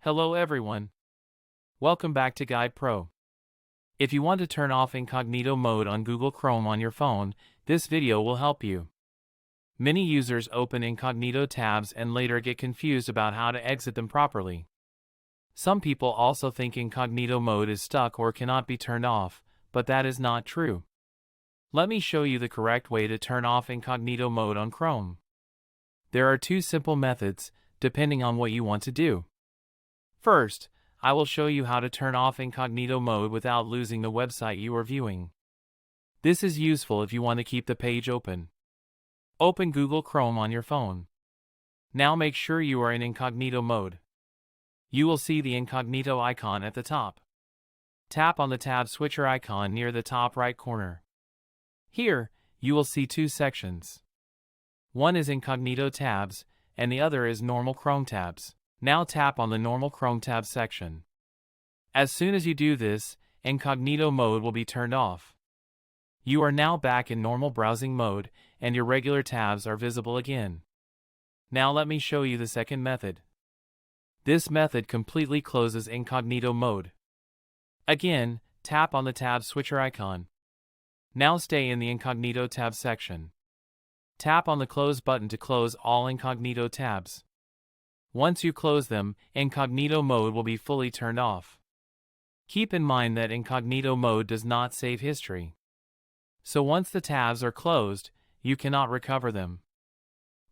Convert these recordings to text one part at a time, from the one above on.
Hello everyone. Welcome back to Guide Pro. If you want to turn off Incognito Mode on Google Chrome on your phone, this video will help you. Many users open incognito tabs and later get confused about how to exit them properly. Some people also think Incognito Mode is stuck or cannot be turned off, but that is not true. Let me show you the correct way to turn off Incognito Mode on Chrome. There are two simple methods, depending on what you want to do. First, I will show you how to turn off Incognito Mode without losing the website you are viewing. This is useful if you want to keep the page open. Open Google Chrome on your phone. Now make sure you are in Incognito Mode. You will see the incognito icon at the top. Tap on the tab switcher icon near the top right corner. Here, you will see two sections. One is Incognito tabs, and the other is normal Chrome tabs. Now tap on the normal Chrome tab section. As soon as you do this, Incognito Mode will be turned off. You are now back in normal browsing mode, and your regular tabs are visible again. Now let me show you the second method. This method completely closes Incognito Mode. Again, tap on the tab switcher icon. Now stay in the Incognito tab section. Tap on the Close button to close all Incognito tabs. Once you close them, Incognito Mode will be fully turned off. Keep in mind that Incognito Mode does not save history. So once the tabs are closed, you cannot recover them.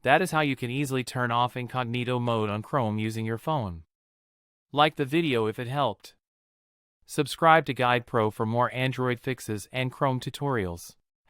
That is how you can easily turn off Incognito Mode on Chrome using your phone. Like the video if it helped. Subscribe to Guide Pro for more Android fixes and Chrome tutorials.